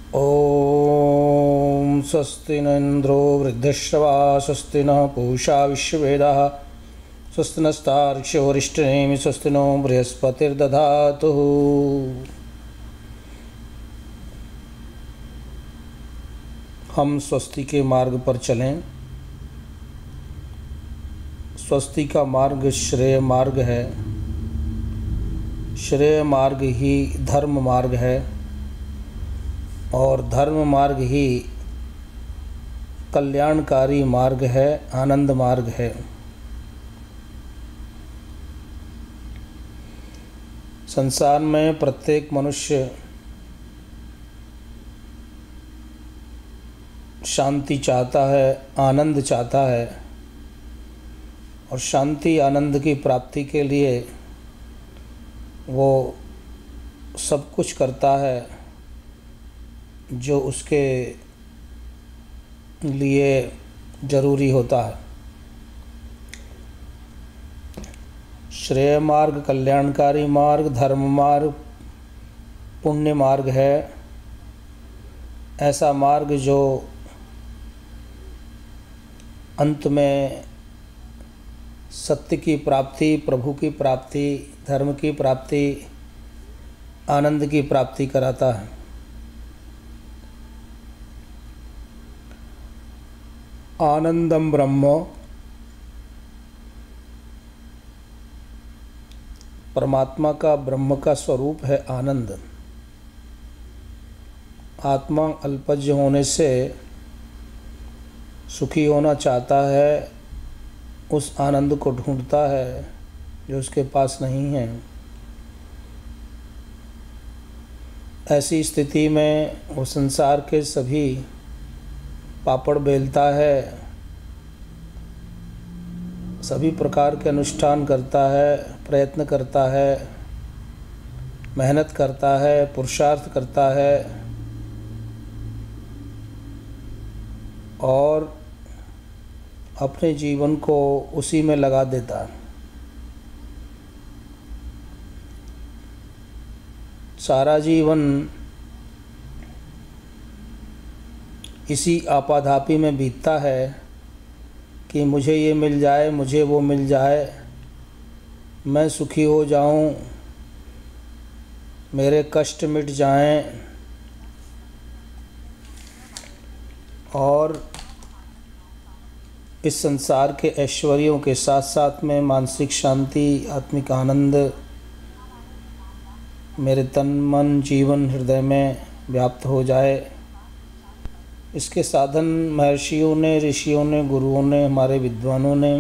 ॐ स्वस्ति न इन्द्रो वृद्धश्रवा स्वस्ति नः पूषा विश्ववेदाः स्वस्ति नस्तार्क्ष्यो वरिष्ठनेमि स्वस्ति नो बृहस्पतिर्दधातु। हम स्वस्ति के मार्ग पर चलें। स्वस्ति का मार्ग श्रेय मार्ग है। श्रेय मार्ग ही धर्म मार्ग है और धर्म मार्ग ही कल्याणकारी मार्ग है, आनंद मार्ग है। संसार में प्रत्येक मनुष्य शांति चाहता है, आनंद चाहता है और शांति आनंद की प्राप्ति के लिए वो सब कुछ करता है जो उसके लिए जरूरी होता है। श्रेय मार्ग कल्याणकारी मार्ग, धर्म मार्ग पुण्य मार्ग है। ऐसा मार्ग जो अंत में सत्य की प्राप्ति, प्रभु की प्राप्ति, धर्म की प्राप्ति, आनंद की प्राप्ति कराता है। आनंदम ब्रह्म, परमात्मा का, ब्रह्म का स्वरूप है आनंद। आत्मा अल्पज्य होने से सुखी होना चाहता है, उस आनंद को ढूंढता है जो उसके पास नहीं है। ऐसी स्थिति में वो संसार के सभी पापड़ बेलता है, सभी प्रकार के अनुष्ठान करता है, प्रयत्न करता है, मेहनत करता है, पुरुषार्थ करता है और अपने जीवन को उसी में लगा देता है। सारा जीवन इसी आपाधापी में बीतता है कि मुझे ये मिल जाए, मुझे वो मिल जाए, मैं सुखी हो जाऊं, मेरे कष्ट मिट जाएं और इस संसार के ऐश्वर्यों के साथ साथ में मानसिक शांति, आत्मिक आनंद मेरे तन मन जीवन हृदय में व्याप्त हो जाए। इसके साधन महर्षियों ने, ऋषियों ने, गुरुओं ने, हमारे विद्वानों ने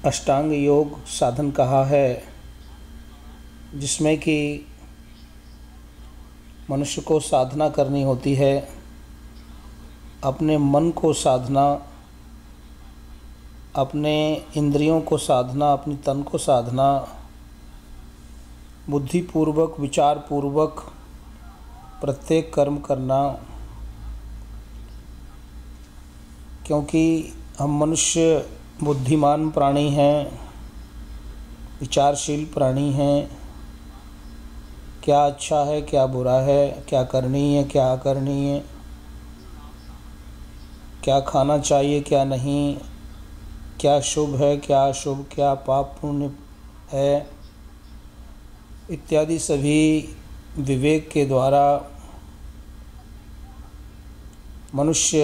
अष्टांग योग साधन कहा है, जिसमें कि मनुष्य को साधना करनी होती है। अपने मन को साधना, अपने इंद्रियों को साधना, अपनी तन को साधना, बुद्धिपूर्वक, विचारपूर्वक प्रत्येक कर्म करना। क्योंकि हम मनुष्य बुद्धिमान प्राणी हैं, विचारशील प्राणी हैं। क्या अच्छा है, क्या बुरा है, क्या करनी है, क्या अकरनी है, क्या खाना चाहिए, क्या नहीं, क्या शुभ है, क्या अशुभ, क्या पाप पुण्य है, इत्यादि सभी विवेक के द्वारा मनुष्य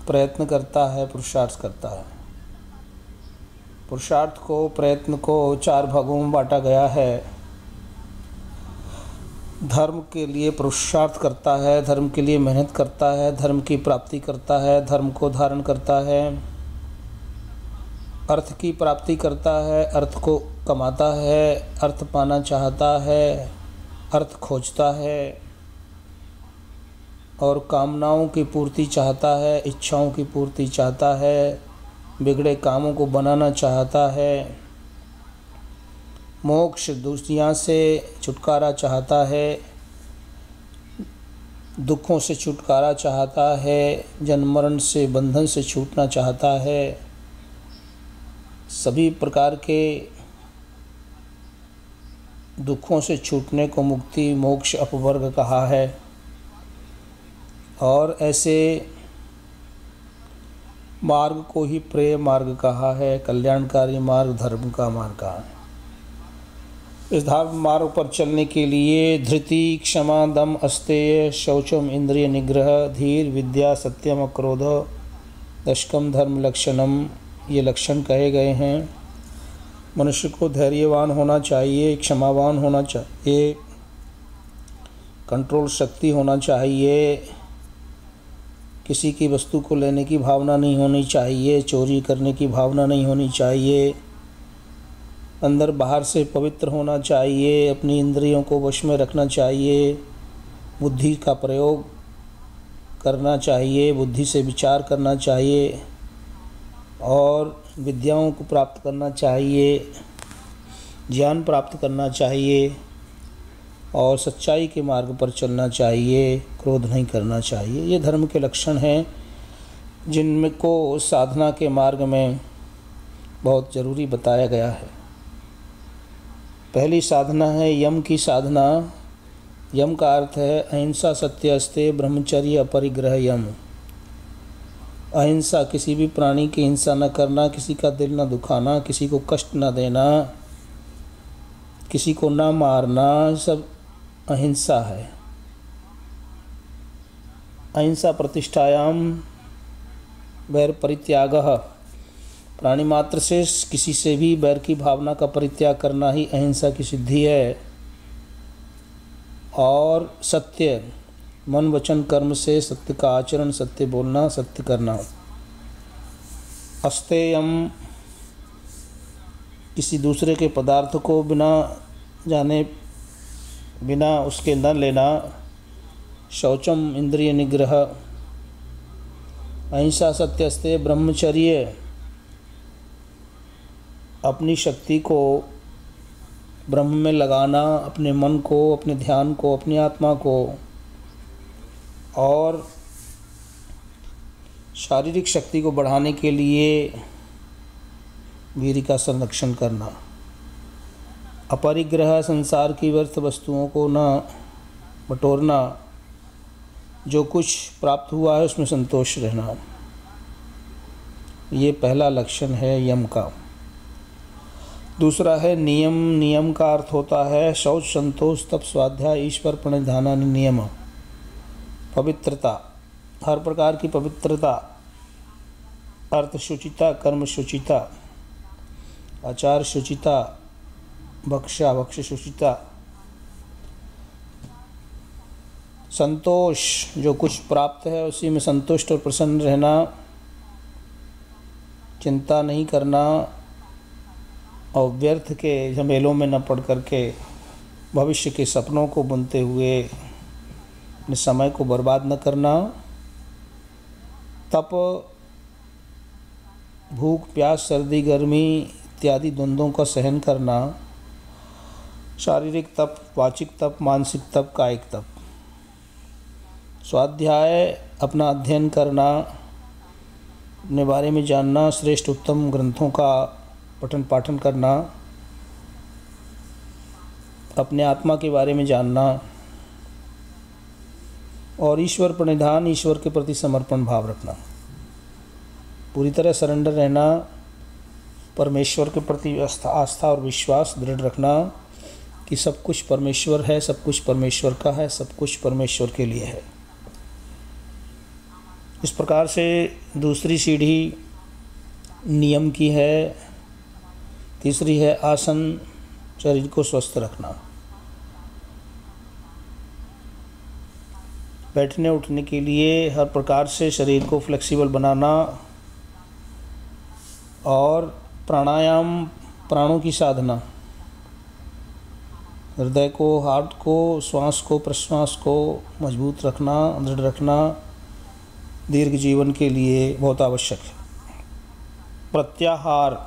प्रयत्न करता है, पुरुषार्थ करता है। पुरुषार्थ को, प्रयत्न को 4 भागों में बांटा गया है। धर्म के लिए पुरुषार्थ करता है, धर्म के लिए मेहनत करता है, धर्म की प्राप्ति करता है, धर्म को धारण करता है। अर्थ की प्राप्ति करता है, अर्थ को कमाता है, अर्थ पाना चाहता है, अर्थ खोजता है और कामनाओं की पूर्ति चाहता है, इच्छाओं की पूर्ति चाहता है, बिगड़े कामों को बनाना चाहता है, मोक्ष दुनिया से छुटकारा चाहता है, दुखों से छुटकारा चाहता है, जन्म मरण से बंधन से छूटना चाहता है। सभी प्रकार के दुखों से छूटने को मुक्ति, मोक्ष, अपवर्ग कहा है। और ऐसे मार्ग को ही प्रेय मार्ग कहा है, कल्याणकारी मार्ग, धर्म का मार्ग कहा है। इस धर्म मार्ग पर चलने के लिए धृति, क्षमा, दम, अस्तेय, शौचम, इंद्रिय निग्रह, धीर, विद्या, सत्यम, अक्रोध, दशकम धर्म लक्षणम, ये लक्षण कहे गए हैं। मनुष्य को धैर्यवान होना चाहिए, क्षमावान होना चाहिए, कंट्रोल शक्ति होना चाहिए, किसी की वस्तु को लेने की भावना नहीं होनी चाहिए, चोरी करने की भावना नहीं होनी चाहिए, अंदर बाहर से पवित्र होना चाहिए, अपनी इंद्रियों को वश में रखना चाहिए, बुद्धि का प्रयोग करना चाहिए, बुद्धि से विचार करना चाहिए और विद्याओं को प्राप्त करना चाहिए, ज्ञान प्राप्त करना चाहिए और सच्चाई के मार्ग पर चलना चाहिए, क्रोध नहीं करना चाहिए। ये धर्म के लक्षण हैं जिनमें को साधना के मार्ग में बहुत ज़रूरी बताया गया है। पहली साधना है यम की साधना। यम का अर्थ है अहिंसा, सत्य, अस्तेय, ब्रह्मचर्य, अपरिग्रह। यम अहिंसा, किसी भी प्राणी की हिंसा न करना, किसी का दिल न दुखाना, किसी को कष्ट न देना, किसी को न मारना, सब अहिंसा है। अहिंसा प्रतिष्ठायाम वैर परित्यागः, प्राणी मात्र से किसी से भी वैर की भावना का परित्याग करना ही अहिंसा की सिद्धि है। और सत्य, मन वचन कर्म से सत्य का आचरण, सत्य बोलना, सत्य करना। अस्तेयम, किसी दूसरे के पदार्थ को बिना जाने, बिना उसके न लेना। शौचम, इंद्रिय निग्रह। अहिंसा, सत्य, अस्तेय, ब्रह्मचर्य, अपनी शक्ति को ब्रह्म में लगाना, अपने मन को, अपने ध्यान को, अपनी आत्मा को, और शारीरिक शक्ति को बढ़ाने के लिए वीर्य का संरक्षण करना। अपरिग्रह, संसार की व्यर्थ वस्तुओं को न बटोरना, जो कुछ प्राप्त हुआ है उसमें संतोष रहना। ये पहला लक्षण है यम का। दूसरा है नियम। नियम का अर्थ होता है शौच, संतोष, तप, स्वाध्याय, ईश्वर प्रणिधान, नियम। पवित्रता, हर प्रकार की पवित्रता, अर्थ शुचिता, कर्म शुचिता, आचार शुचिता, भक्ष शुचिता। संतोष, जो कुछ प्राप्त है उसी में संतुष्ट और प्रसन्न रहना, चिंता नहीं करना और व्यर्थ के झमेलों में न पड़ करके भविष्य के सपनों को बुनते हुए अपने समय को बर्बाद न करना। तप, भूख प्यास, सर्दी गर्मी इत्यादि द्वंद्वों का सहन करना। शारीरिक तप, वाचिक तप, मानसिक तप, कायिक तप। स्वाध्याय, अपना अध्ययन करना, अपने बारे में जानना, श्रेष्ठ उत्तम ग्रंथों का पठन पाठन करना, अपने आत्मा के बारे में जानना। और ईश्वर प्रणिधान, ईश्वर के प्रति समर्पण भाव रखना, पूरी तरह सरेंडर रहना, परमेश्वर के प्रति आस्था और विश्वास दृढ़ रखना कि सब कुछ परमेश्वर है, सब कुछ परमेश्वर का है, सब कुछ परमेश्वर के लिए है। इस प्रकार से दूसरी सीढ़ी नियम की है। तीसरी है आसन, शरीर को स्वस्थ रखना, बैठने उठने के लिए हर प्रकार से शरीर को फ्लेक्सिबल बनाना। और प्राणायाम, प्राणों की साधना, हृदय को, हार्ट को, श्वास को, प्रश्वास को मजबूत रखना, दृढ़ रखना दीर्घ जीवन के लिए बहुत आवश्यक है। प्रत्याहार,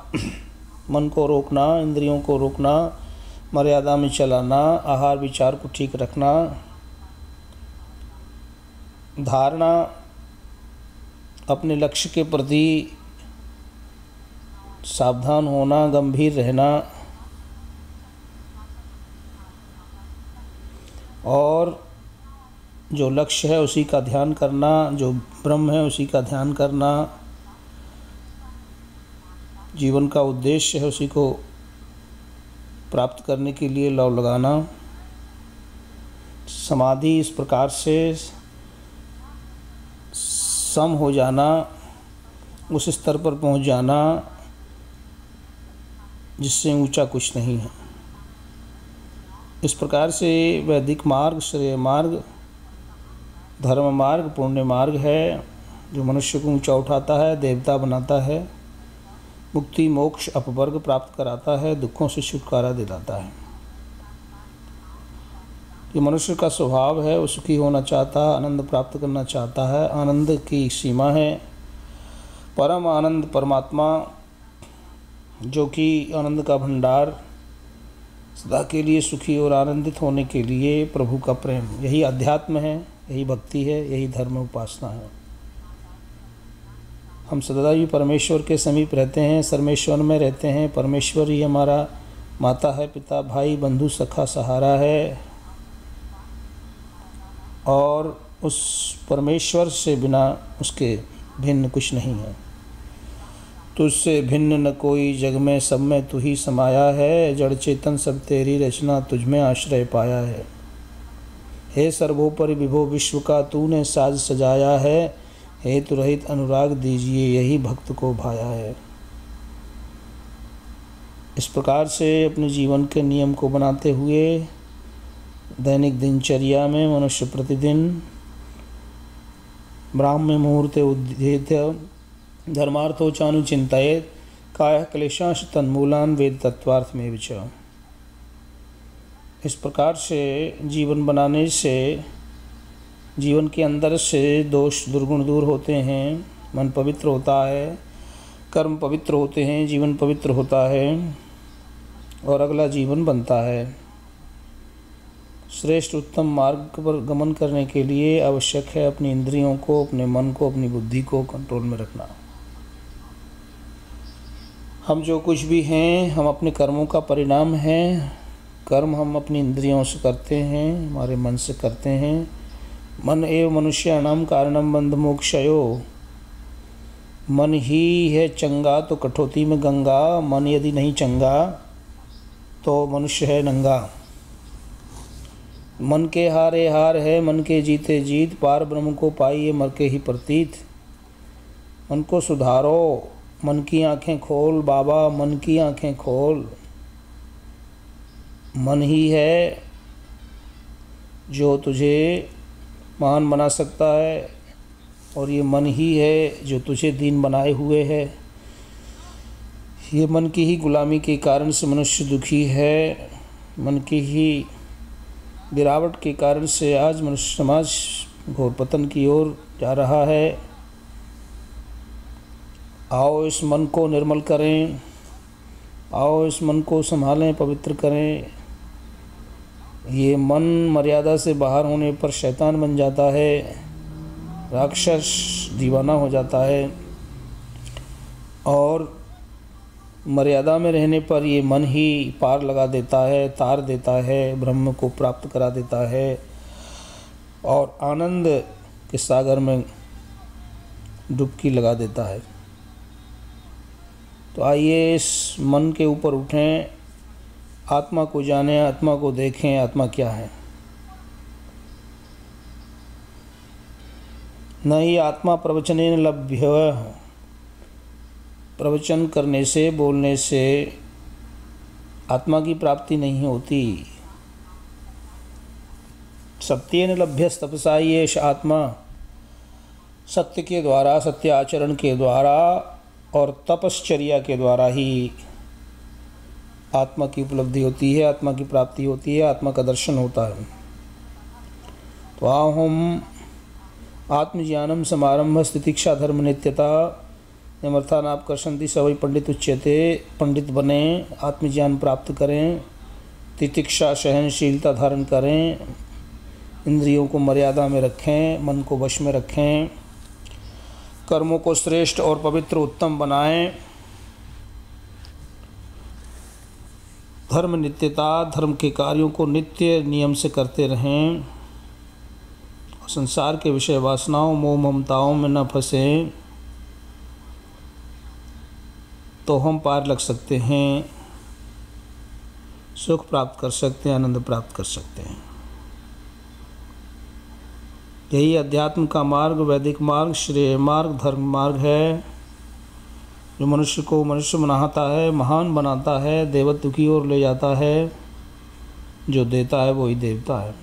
मन को रोकना, इंद्रियों को रोकना, मर्यादा में चलाना, आहार विचार को ठीक रखना। धारणा, अपने लक्ष्य के प्रति सावधान होना, गंभीर रहना। और जो लक्ष्य है उसी का ध्यान करना, जो ब्रह्म है उसी का ध्यान करना, जीवन का उद्देश्य है उसी को प्राप्त करने के लिए लव लगाना। समाधि इस प्रकार से सम हो जाना, उस स्तर पर पहुंच जाना जिससे ऊंचा कुछ नहीं है। इस प्रकार से वैदिक मार्ग, श्रेय मार्ग, धर्म मार्ग, पुण्य मार्ग है जो मनुष्य को ऊंचा उठाता है, देवता बनाता है, मुक्ति मोक्ष अपवर्ग प्राप्त कराता है, दुखों से छुटकारा दिलाता है। ये मनुष्य का स्वभाव है, वो सुखी होना चाहता है, आनंद प्राप्त करना चाहता है। आनंद की सीमा है परम आनंद परमात्मा, जो कि आनंद का भंडार, सदा के लिए सुखी और आनंदित होने के लिए प्रभु का प्रेम, यही अध्यात्म है, यही भक्ति है, यही धर्म उपासना है। हम सदा ही परमेश्वर के समीप रहते हैं, सर्वेश्वर में रहते हैं। परमेश्वर ही हमारा माता है, पिता, भाई, बंधु, सखा, सहारा है, और उस परमेश्वर से बिना उसके भिन्न कुछ नहीं है। तुझसे भिन्न न कोई जग में, सब में तू ही समाया है। जड़ चेतन सब तेरी रचना, तुझ में आश्रय पाया है। हे सर्वोपरि विभो विश्व का तूने साज सजाया है। हेतु रहित अनुराग दीजिए, यही भक्त को भाया है। इस प्रकार से अपने जीवन के नियम को बनाते हुए दैनिक दिनचर्या में मनुष्य प्रतिदिन ब्राह्म मुहूर्ते उद्येत्य धर्मार्थोचानुचिंतयेत् काय क्लेशांश तन्मूलान वेद तत्वार्थ में विच। इस प्रकार से जीवन बनाने से जीवन के अंदर से दोष दुर्गुण दूर होते हैं, मन पवित्र होता है, कर्म पवित्र होते हैं, जीवन पवित्र होता है और अगला जीवन बनता है। श्रेष्ठ उत्तम मार्ग पर गमन करने के लिए आवश्यक है अपनी इंद्रियों को, अपने मन को, अपनी बुद्धि को कंट्रोल में रखना। हम जो कुछ भी हैं, हम अपने कर्मों का परिणाम हैं। कर्म हम अपनी इंद्रियों से करते हैं, हमारे मन से करते हैं। मन एव मनुष्याणाम कारणम बंध मोक्षयो। मन ही है चंगा तो कठौती में गंगा। मन यदि नहीं चंगा तो मनुष्य है नंगा। मन के हारे हार है, मन के जीते जीत। पार ब्रह्म को पाइए मर के ही प्रतीत। मन को सुधारो, मन की आंखें खोल बाबा, मन की आंखें खोल। मन ही है जो तुझे महान बना सकता है, और ये मन ही है जो तुझे दीन बनाए हुए है। ये मन की ही गुलामी के कारण से मनुष्य दुखी है। मन की ही गिरावट के कारण से आज मनुष्य समाज घोर पतन की ओर जा रहा है। आओ इस मन को निर्मल करें, आओ इस मन को संभालें, पवित्र करें। ये मन मर्यादा से बाहर होने पर शैतान बन जाता है, राक्षस दीवाना हो जाता है, और मर्यादा में रहने पर ये मन ही पार लगा देता है, तार देता है, ब्रह्म को प्राप्त करा देता है और आनंद के सागर में डुबकी लगा देता है। तो आइए इस मन के ऊपर उठें, आत्मा को जानें, आत्मा को देखें, आत्मा क्या है। न ही आत्मा प्रवचनेन लभ्य। प्रवचन करने से, बोलने से आत्मा की प्राप्ति नहीं होती। सत्येन लभ्यस्तपसा येष आत्मा। सत्य के द्वारा, सत्य आचरण के द्वारा और तपश्चर्या के द्वारा ही आत्मा की उपलब्धि होती है, आत्मा की प्राप्ति होती है, आत्मा का दर्शन होता है। तो आओ हम आत्मज्ञानम समारंभ स्थितिक्षा धर्म नित्यता यमर्थानाप कर्षन्ति सवै पंडित उच्यते। पंडित बने, आत्मज्ञान प्राप्त करें, तितिक्षा सहनशीलता धारण करें, इंद्रियों को मर्यादा में रखें, मन को वश में रखें, कर्मों को श्रेष्ठ और पवित्र उत्तम बनाएं। धर्म नित्यता, धर्म के कार्यों को नित्य नियम से करते रहें। संसार के विषय वासनाओं मोह ममताओं में न फंसें तो हम पार लग सकते हैं, सुख प्राप्त कर सकते हैं, आनंद प्राप्त कर सकते हैं। यही अध्यात्म का मार्ग, वैदिक मार्ग, श्रेय मार्ग, धर्म मार्ग है, जो मनुष्य को मनुष्य बनाता है, महान बनाता है, देवत्व की ओर ले जाता है। जो देता है वही देवता है।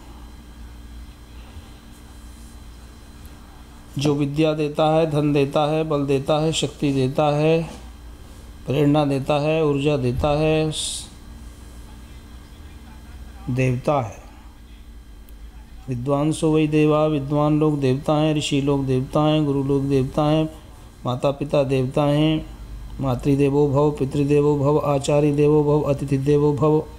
जो विद्या देता है, धन देता है, बल देता है, शक्ति देता है, प्रेरणा देता है, ऊर्जा देता है, देवता है। विद्वांसो वै देवा, विद्वान लोग देवता हैं, ऋषि लोग देवता हैं, गुरु लोग देवता हैं, माता पिता देवता हैं। मातृदेवो भव, पितृदेवो भव, आचार्य देवो भव, अतिथि देवो भव।